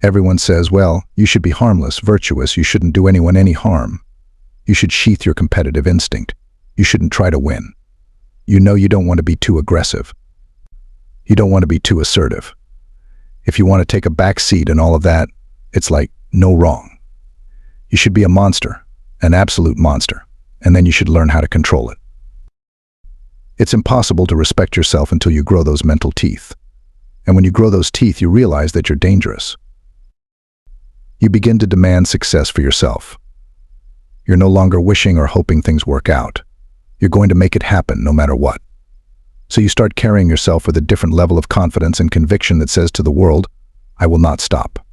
Everyone says, well, you should be harmless, virtuous, you shouldn't do anyone any harm. You should sheath your competitive instinct. You shouldn't try to win. You know you don't want to be too aggressive. You don't want to be too assertive. If you want to take a back seat and all of that, it's like, no wrong. You should be a monster, an absolute monster, and then you should learn how to control it. It's impossible to respect yourself until you grow those mental teeth. And when you grow those teeth, you realize that you're dangerous. You begin to demand success for yourself. You're no longer wishing or hoping things work out. You're going to make it happen no matter what. So you start carrying yourself with a different level of confidence and conviction that says to the world, I will not stop.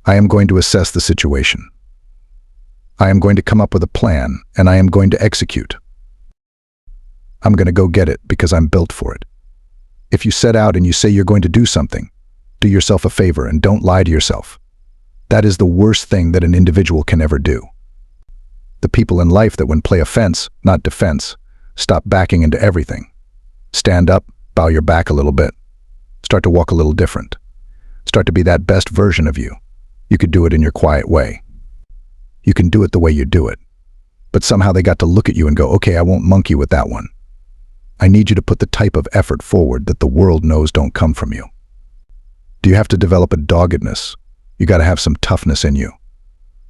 I am going to assess the situation. I am going to come up with a plan, and I am going to execute. I'm going to go get it because I'm built for it. If you set out and you say you're going to do something, do yourself a favor and don't lie to yourself. That is the worst thing that an individual can ever do. The people in life that when play offense, not defense, stop backing into everything. Stand up, bow your back a little bit. Start to walk a little different. Start to be that best version of you. You could do it in your quiet way. You can do it the way you do it. But somehow they got to look at you and go, okay, I won't monkey with that one. I need you to put the type of effort forward that the world knows don't come from you. Do you have to develop a doggedness? You got to have some toughness in you.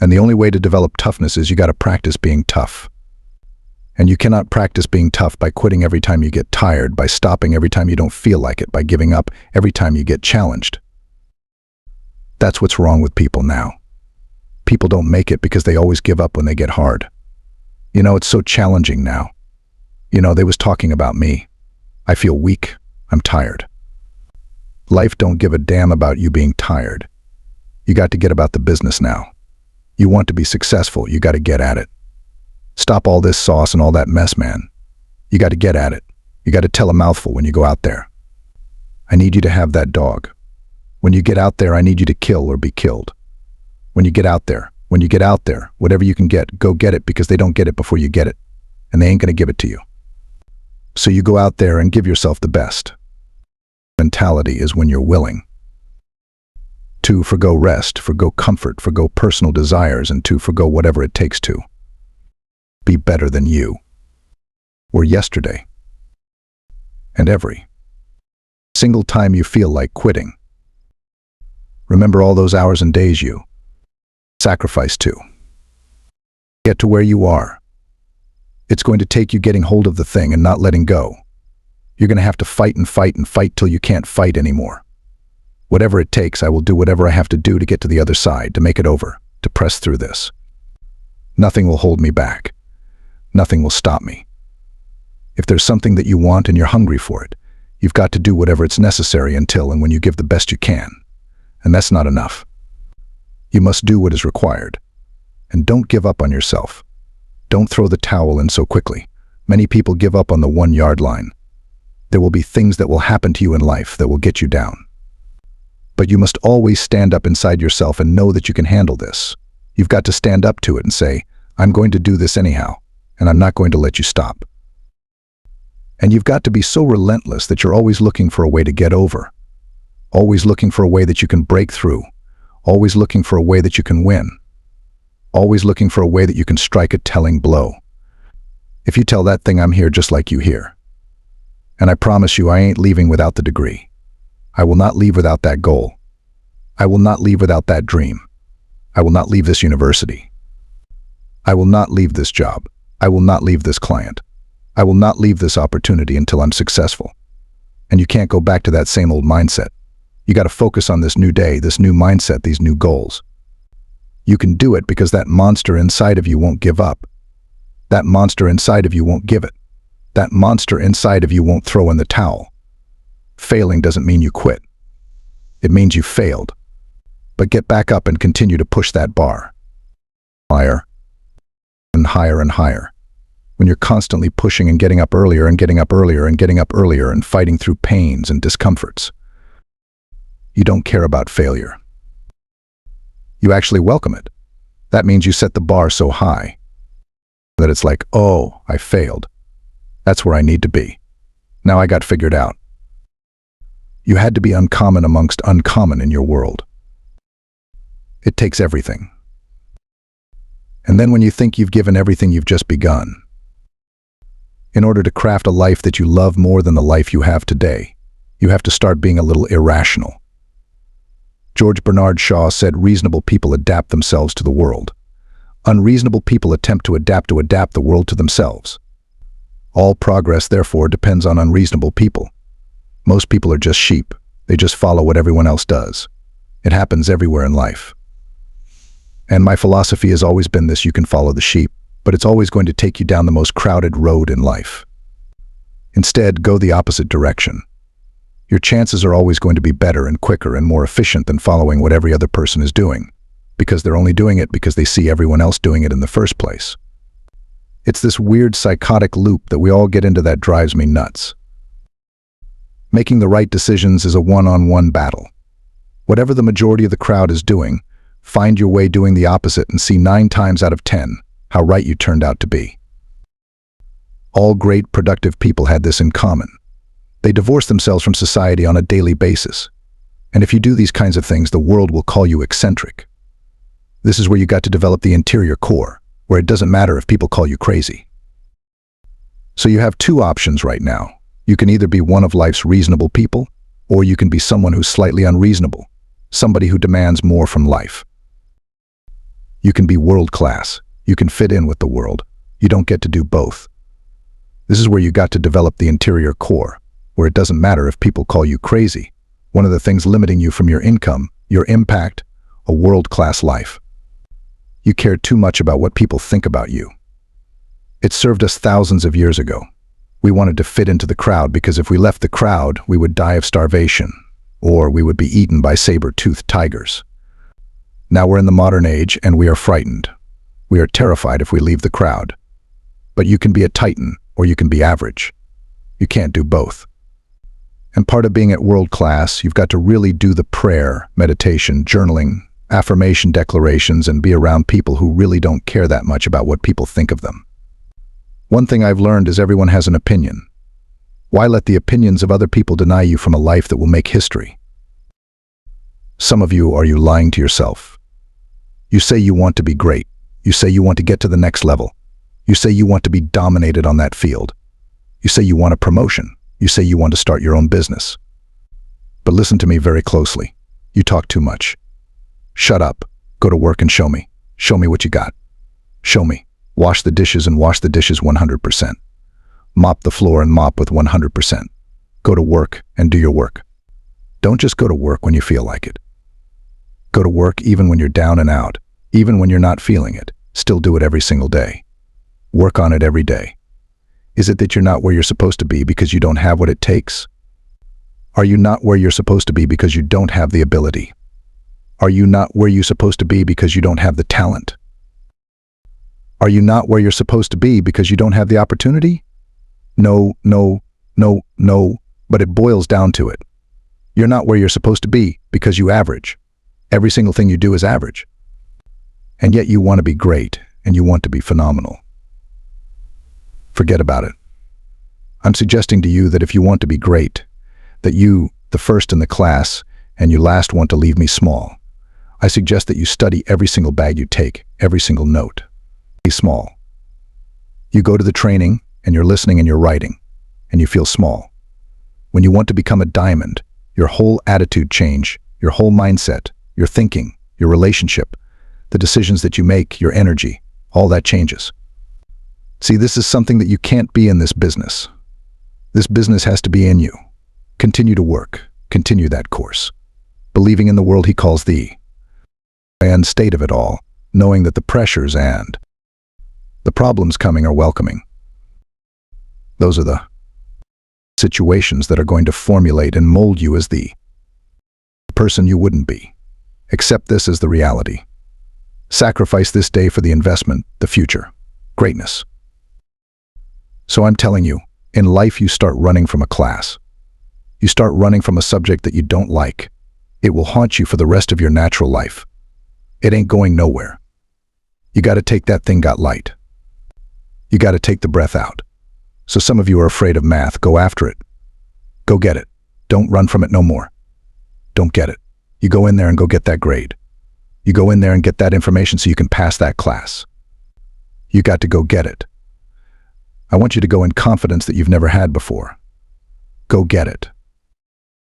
And the only way to develop toughness is you got to practice being tough. And you cannot practice being tough by quitting every time you get tired, by stopping every time you don't feel like it, by giving up every time you get challenged. That's what's wrong with people now. People don't make it because they always give up when they get hard. You know, it's so challenging now. You know, they was talking about me. I feel weak. I'm tired. Life don't give a damn about you being tired. You got to get about the business now. You want to be successful, you got to get at it. Stop all this sauce and all that mess, man. You got to get at it. You got to tell a mouthful when you go out there. I need you to have that dog. When you get out there, I need you to kill or be killed. When you get out there, whatever you can get, go get it because they don't get it before you get it. And they ain't going to give it to you. So you go out there and give yourself the best. Mentality is when you're willing. 2, forgo rest, forgo comfort, forgo personal desires, and 2, forgo whatever it takes to be better than you were yesterday. And every single time you feel like quitting, remember all those hours and days you sacrificed to get to where you are. It's going to take you getting hold of the thing and not letting go. You're going to have to fight and fight and fight till you can't fight anymore. Whatever it takes, I will do whatever I have to do to get to the other side, to make it over, to press through this. Nothing will hold me back. Nothing will stop me. If there's something that you want and you're hungry for it, you've got to do whatever it's necessary until and when you give the best you can. And that's not enough. You must do what is required. And don't give up on yourself. Don't throw the towel in so quickly. Many people give up on the 1-yard line. There will be things that will happen to you in life that will get you down. But you must always stand up inside yourself and know that you can handle this. You've got to stand up to it and say, I'm going to do this anyhow, and I'm not going to let you stop. And you've got to be so relentless that you're always looking for a way to get over. Always looking for a way that you can break through. Always looking for a way that you can win. Always looking for a way that you can strike a telling blow. If you tell that thing I'm here just like you here. And I promise you I ain't leaving without the degree. I will not leave without that goal. I will not leave without that dream. I will not leave this university. I will not leave this job. I will not leave this client. I will not leave this opportunity until I'm successful. And you can't go back to that same old mindset. You got to focus on this new day, this new mindset, these new goals. You can do it because that monster inside of you won't give up. That monster inside of you won't give it. That monster inside of you won't throw in the towel. Failing doesn't mean you quit. It means you failed. But get back up and continue to push that bar. Higher and higher and higher. When you're constantly pushing and getting up earlier and getting up earlier and getting up earlier and fighting through pains and discomforts, you don't care about failure. You actually welcome it. That means you set the bar so high that it's like, oh, I failed. That's where I need to be. Now I got figured out. You had to be uncommon amongst uncommon in your world. It takes everything. And then when you think you've given everything, you've just begun. In order to craft a life that you love more than the life you have today, you have to start being a little irrational. George Bernard Shaw said reasonable people adapt themselves to the world. Unreasonable people attempt to adapt the world to themselves. All progress, therefore, depends on unreasonable people. Most people are just sheep. They just follow what everyone else does. It happens everywhere in life. And my philosophy has always been this: you can follow the sheep, but it's always going to take you down the most crowded road in life. Instead, go the opposite direction. Your chances are always going to be better and quicker and more efficient than following what every other person is doing, because they're only doing it because they see everyone else doing it in the first place. It's this weird psychotic loop that we all get into that drives me nuts. Making the right decisions is a one-on-one battle. Whatever the majority of the crowd is doing, find your way doing the opposite and see 9 times out of 10 how right you turned out to be. All great, productive people had this in common. They divorce themselves from society on a daily basis. And if you do these kinds of things, the world will call you eccentric. This is where you got to develop the interior core, where it doesn't matter if people call you crazy. So you have 2 options right now. You can either be one of life's reasonable people, or you can be someone who's slightly unreasonable, somebody who demands more from life. You can be world class. You can fit in with the world. You don't get to do both. This is where you got to develop the interior core, where it doesn't matter if people call you crazy. One of the things limiting you from your income, your impact, a world-class life. You care too much about what people think about you. It served us thousands of years ago. We wanted to fit into the crowd because if we left the crowd, we would die of starvation, or we would be eaten by saber-toothed tigers. Now we're in the modern age and we are frightened. We are terrified if we leave the crowd. But you can be a titan or you can be average. You can't do both. And part of being at world class, you've got to really do the prayer, meditation, journaling, affirmation declarations, and be around people who really don't care that much about what people think of them. One thing I've learned is everyone has an opinion. Why let the opinions of other people deny you from a life that will make history? Some of you, are you lying to yourself? You say you want to be great. You say you want to get to the next level. You say you want to be dominated on that field. You say you want a promotion. You say you want to start your own business. But listen to me very closely. You talk too much. Shut up. Go to work and show me. Show me what you got. Show me. Wash the dishes and wash the dishes 100%. Mop the floor and mop with 100%. Go to work and do your work. Don't just go to work when you feel like it. Go to work even when you're down and out, even when you're not feeling it. Still do it every single day. Work on it every day. Is it that you're not where you're supposed to be because you don't have what it takes? Are you not where you're supposed to be because you don't have the ability? Are you not where you're supposed to be because you don't have the talent? Are you not where you're supposed to be because you don't have the opportunity? No, but it boils down to it. You're not where you're supposed to be because you average. Every single thing you do is average. And yet you want to be great and you want to be phenomenal. Forget about it. I'm suggesting to you that if you want to be great, that you, the first in the class, and you last want to leave me small, I suggest that you study every single bag you take, every single note. Be small. You go to the training, and you're listening and you're writing, and you feel small. When you want to become a diamond, your whole attitude change, your whole mindset, your thinking, your relationship, the decisions that you make, your energy, all that changes. See, this is something that you can't be in this business. This business has to be in you. Continue to work. Continue that course. Believing in the world he calls thee. And state of it all, knowing that the pressures and the problems coming are welcoming. Those are the situations that are going to formulate and mold you as the person you wouldn't be. Accept this as the reality. Sacrifice this day for the investment, the future, greatness. So I'm telling you, in life you start running from a class. You start running from a subject that you don't like. It will haunt you for the rest of your natural life. It ain't going nowhere. You got to take that thing got light. You got to take the breath out. So some of you are afraid of math. Go after it. Go get it. Don't run from it no more. Don't get it. You go in there and go get that grade. You go in there and get that information so you can pass that class. You got to go get it. I want you to go in confidence that you've never had before. Go get it.